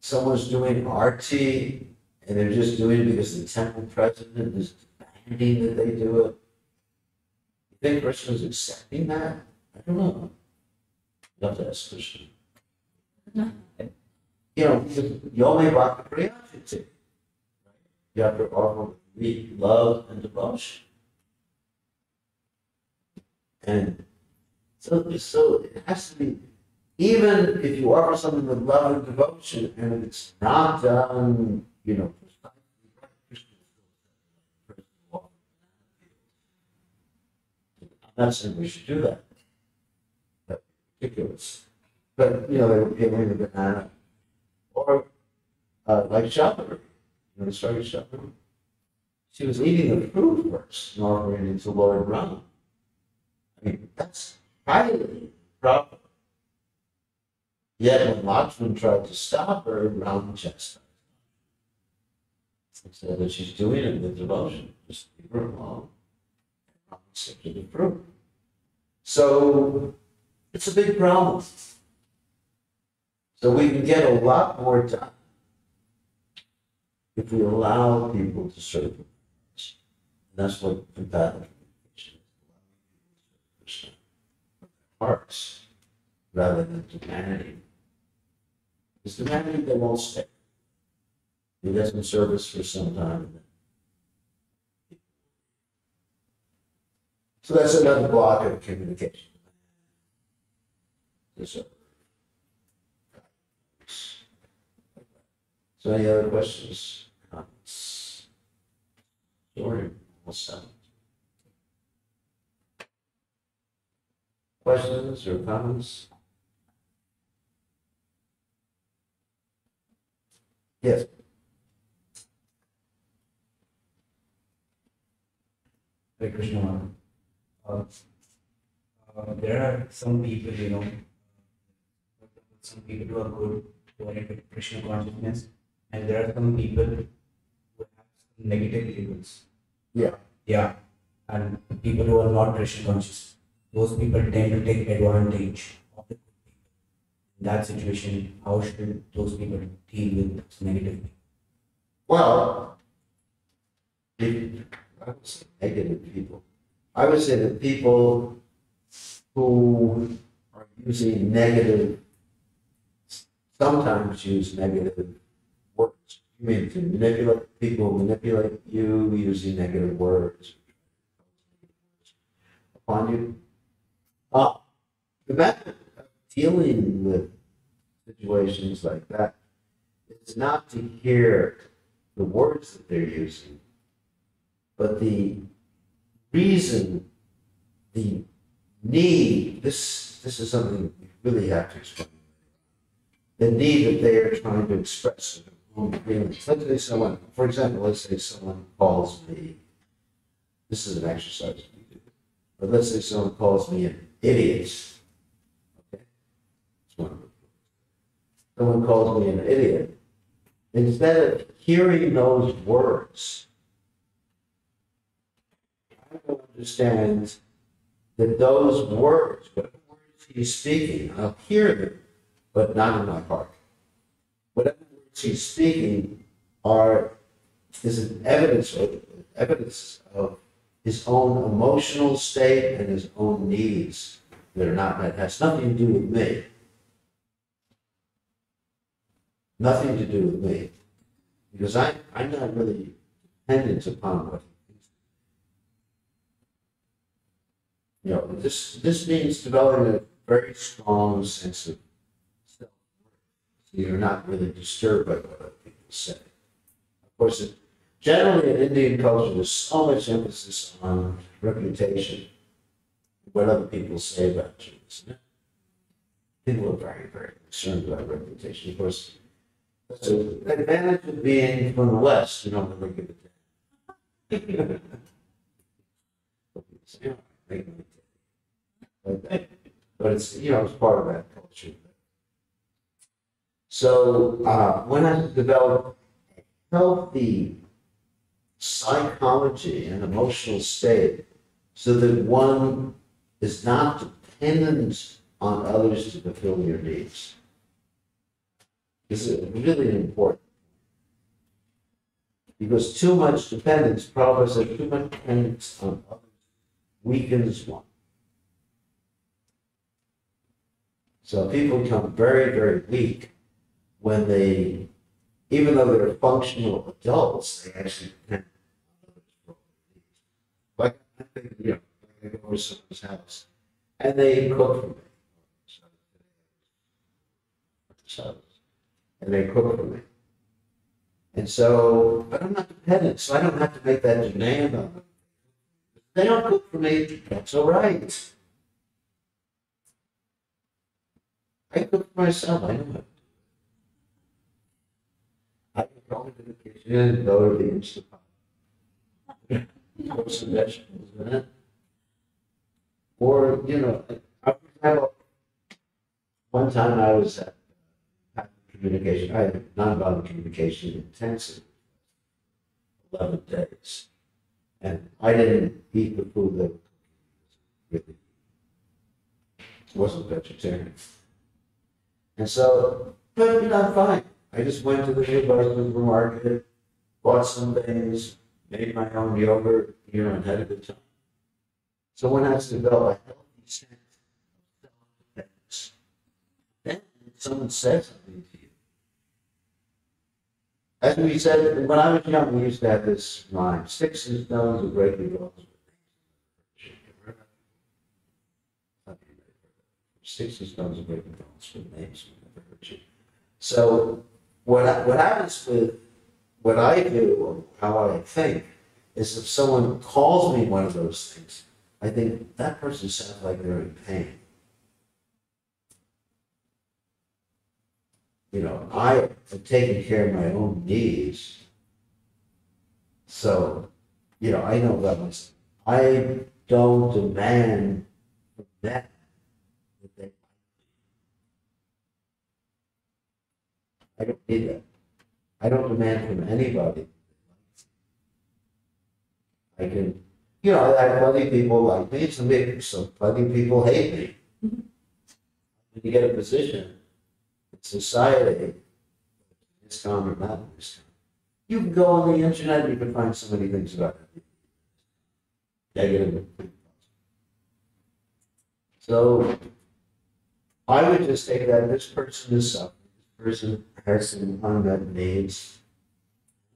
someone's doing arti and they're just doing it because the temple president is demanding that they do it? You think Krishna's accepting that? I don't know. You have to ask Krishna. Yome Bhakti Priyachiti. You have to offer love and devotion. And so it has to be, even if you offer something with love and devotion and it's not done, I'm not saying we should do that. That's ridiculous. But, they were peeling the banana. Or, like Shabari, the story of Shabari. She was eating the fruit first and offering it to Lord Rama. I mean, that's highly proper. Yet when Lakshman tried to stop her, Ram chastised. He said that she's doing it with devotion. Just leave her alone. Ram accepted the fruit. So it's a big problem. So we can get a lot more done if we allow people to serve us. And that's what empathic communication is. Hearts, rather than demanding. Because demanding, they won't stay. He doesn't serve us for some time. So that's another block of communication. So any other questions, comments? Sorry, almost done. Questions or comments? Yes. Hare Krishna. There are some people, some people who are good, who are into Krishna consciousness, and there are some people who have some negative labels. Yeah. Yeah. And people who are not Krishna conscious, those people tend to take advantage of the good people. In that situation, how should those people deal with negative people? Well, I would say negative people. I would say that people who are using negative, sometimes use negative words. You mean to manipulate people, manipulate you using negative words upon you? The method of dealing with situations like that is not to hear the words that they're using, but the reason, the need, this is something we really have to explain. The need that they are trying to express in their own feelings. Let's say someone, for example, let's say someone calls me, this is an exercise we do, but let's say someone calls me an idiot. Okay? It's one of them. Someone calls me an idiot. Instead of hearing those words, I don't understand that those words, whatever words he's speaking, I'll hear them, but not in my heart. Whatever words he's speaking is an evidence of his own emotional state and his own needs that are not met. It has nothing to do with me. Nothing to do with me. Because I'm not really dependent upon what he thinks. You know, this means developing a very strong sense of self-worth. So you're not really disturbed by what other people say. Of course, generally in Indian culture, there's so much emphasis on reputation, what other people say about you, isn't it? People are very, very concerned about reputation. Of course, that's an advantage of being from the West. You don't really give a damn. But it's, it's part of that culture. So one has to develop a healthy psychology and emotional state so that one is not dependent on others to fulfill your needs. This is really important. Because too much dependence, Prabhupada said, too much dependence on others weakens one. So people become very, very weak when they, even though they're functional adults, they actually depend on others for needs. Like, I think, I go over to someone's house and they cook for me. And they cook for me. And so, but I'm not dependent, so I don't have to make that demand on them. If they don't cook for me, that's all right. I cook for myself, I know how to do it. I can go into the kitchen and go to the Instant Pot. Put some vegetables in it. Or, I have one time I was at communication, I had nonviolent communication intensive, 11 days. And I didn't eat the food that really wasn't vegetarian. And so, but I'm fine. I just went to the nearby supermarket, bought some things, made my own yogurt, and had a good time. So one has to develop a healthy sense of self-defense. Then someone says something to you. As we said, when I was young, we used to have this line, sticks and stones will break your bones. Sticks and stones will break your bones, but names will never hurt you. So what happens with what I do, or how I think, is if someone calls me one of those things, I think that person sounds like they're in pain. I have taken care of my own needs. So, I know that myself. I don't demand from them that they. I don't need that. I don't demand from anybody. I can, I have plenty people like me, some plenty people hate me. When you get a position in society, it's common or not this time. You can go on the internet, you can find so many things about it. Negative. So I would just take that this person is suffering, this person has some unmet needs.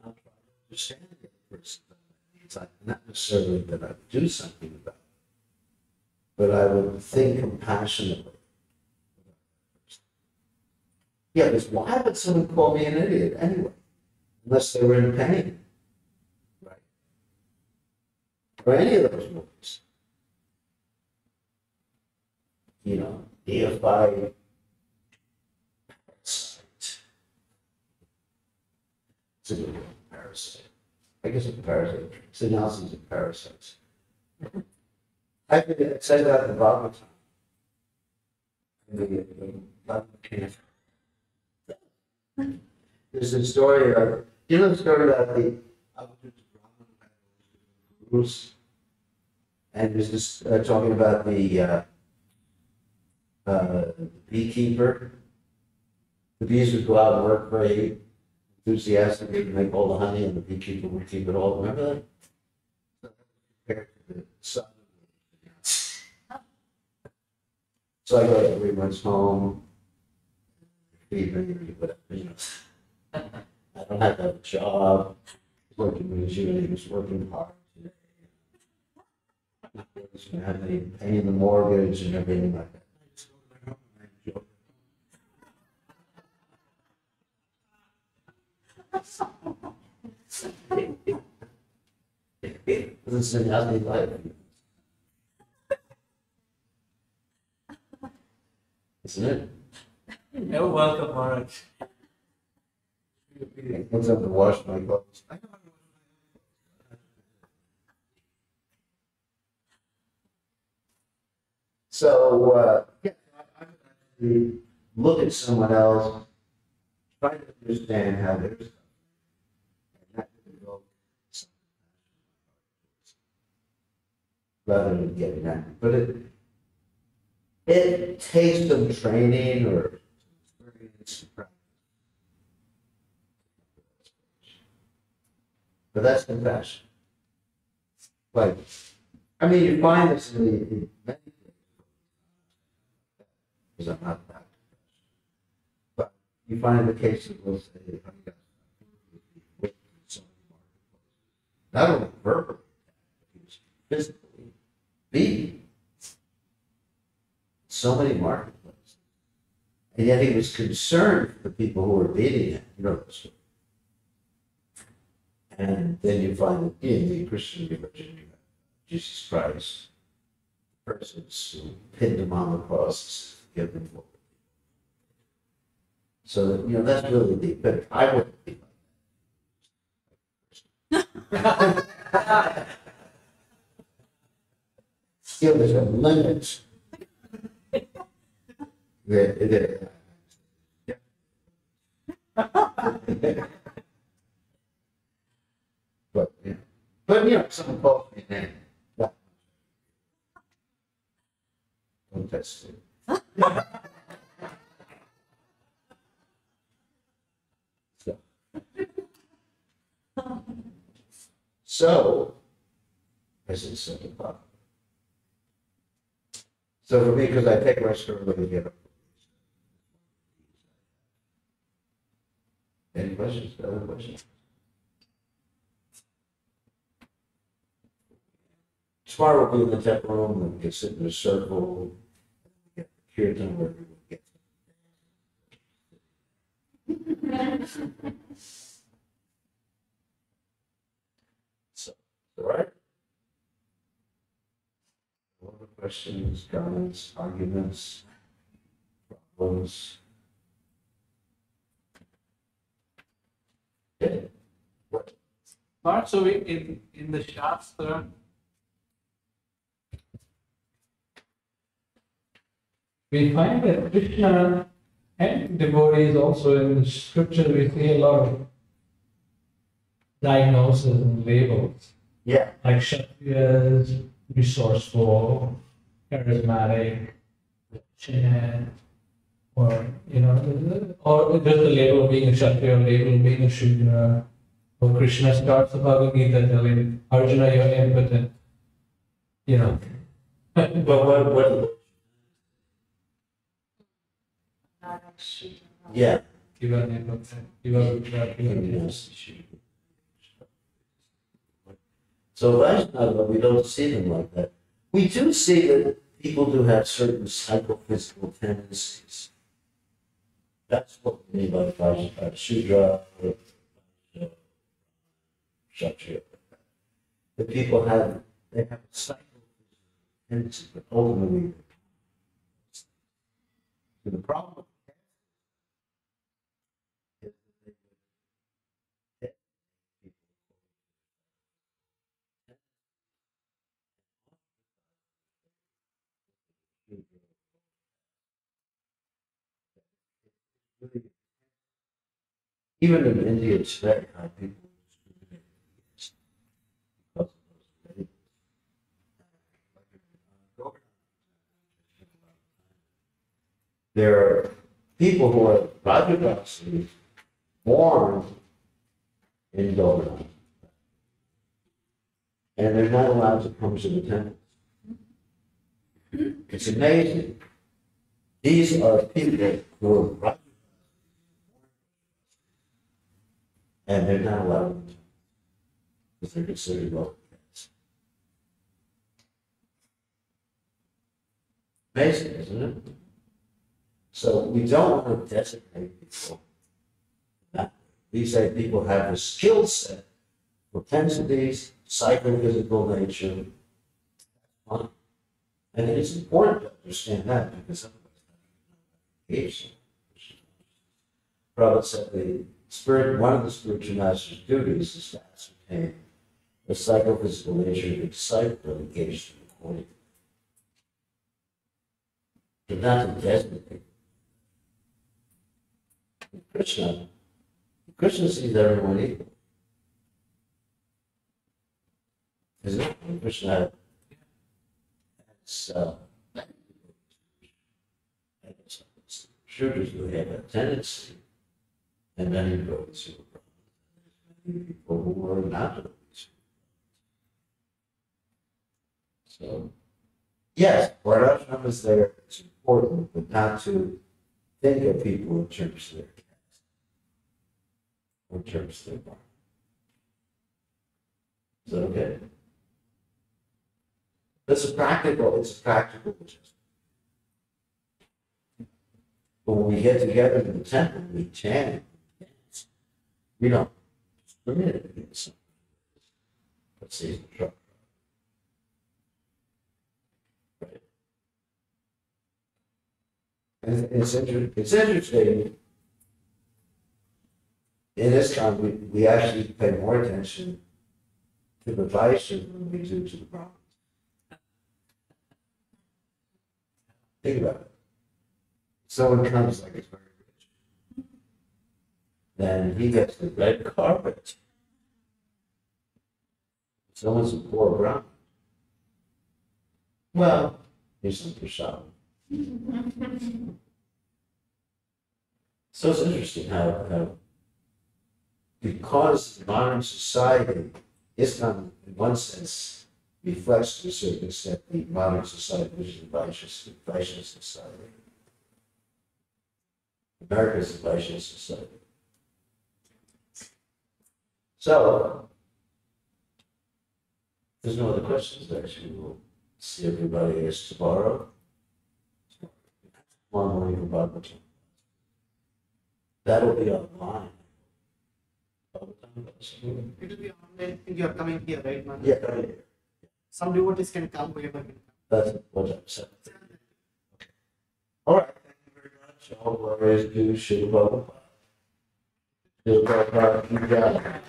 I'll try to understand the other person's unmet needs. Not necessarily that I would do something about it, but I would think compassionately. Yeah, because why would someone call me an idiot anyway? Unless they were in pain. Right? Or any of those movies. Neophyte, parasite. It's a good one, parasite. I guess it's a parasite. It's an analysis of parasites. I think it said that at the bottom of time. There's a story of, the story about the Bruce, and there's this talking about the beekeeper. The bees would go out and work very enthusiastically to make all the honey, and the beekeeper would keep it all. Remember that? Compared to the sun. So I go to everyone's home. Whatever, I don't have to have a job. Working with you, and he was working hard today. He's going to have me paying the mortgage and everything like that. I just go to my home and I enjoy. This is a healthy life. Isn't it? You're welcome, Maharaj. Once I have to wash my clothes. So, I actually look at someone else, try to understand how they're suffering, and that can evoke some compassion rather than getting angry. But it takes some training or experience to practice. But that's compassion. Like, you find this in many things. Because I'm not that compassionate. But you find the case of, we'll say, not only verbally, but physically beaten. So many marketplaces. And yet he was concerned for the people who were beating him. You know that story. And then you find that in the Christian religion, you have Jesus Christ, the persons who pinned him on the cross, give him forward. So that, that's really deep. But I wouldn't be like that. There's a limit. But, yeah. But, someone calls me a name. Yeah. Don't test it. So, this is simple problem. So for me, because I take rest early to get up. Any questions? Other questions? Tomorrow we'll be in the temple room and we can sit in a circle. Get kirtan where we will get. So, all right. What are questions, comments, arguments, problems? Okay. Maharaj, so in the Shastra, we find that Krishna and devotees also in the scripture, we see a lot of diagnoses and labels. Yeah. Like Kshatriyas, resourceful, charismatic, chin, or or just the label of being a Kshatriya, label of being a Shudra. Or Krishna starts the Bhagavad Gita telling Arjuna, you're impotent. But what? Yeah. You are impotent. You are impotent. So Vaishnava, we don't see them like that. We do see that people do have certain psychophysical tendencies. That's what we mean by Vaishnava, Shudra, Kshatriya. The people have a psychophysical tendency, but ultimately, the problem is that they really, even in India today, how people discriminate against because of those labels. There are people who are Rajavasi born in Govardhan, and they're not allowed to come to the temple. It's amazing. These are people who are Rajavasi, and they're not allowed to, because they're considered local cats. Amazing, isn't it? So we don't want to designate people that way. We say people have a skill set, propensities, psychophysical nature. Fine. And it's important to understand that because otherwise, Prabhupada said one of the spiritual master's duties is to ascertain the psychophysical nature of the disciple engaged in the courting. But not to designate. Krishna sees everyone equal. Isn't it? Krishna has Shudras who have a tendency, and many devotees who are many people who are not devotees. So, yes, Varnashram is there, it's important, but not to think of people in terms of their caste, or in terms of their body. Is that okay? It's a practical adjustment. But when we get together in the temple, we chant, we don't discriminate against someone. Let's see the trouble. Right. And it's interesting. In this time, we actually pay more attention to the Vaishnavas than we do to the Brahmins. Think about it. Someone comes like it's very rich. then he gets the red carpet. Someone's a poor Brahmin. Well, here's some prasad. So it's interesting how because modern society, Islam, in one sense, reflects to a certain extent the modern society, which is a Vaishya society. America is a Vaishya society. So, if there's no other questions, actually, we'll see everybody else tomorrow. Tomorrow morning for Bhagavatam. That'll be online. It will be online. You are coming here, right, man? Yeah, right here. Some devotees can come, whoever can come. That's what I'm saying. All right, thank you very much. All glories to Srila Prabhupada. Srila Prabhupada, you got it.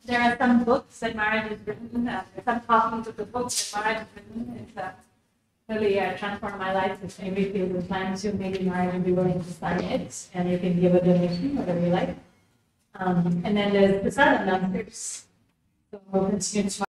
There are some books that Maharaj has written, some copies of the books that Maharaj has written. It's really transformed my life. If anybody feels inclined to, maybe Maharaj would be willing to sign it, and you can give a donation, whatever you like. And then there's the sun downstairs. So we'll continue tomorrow.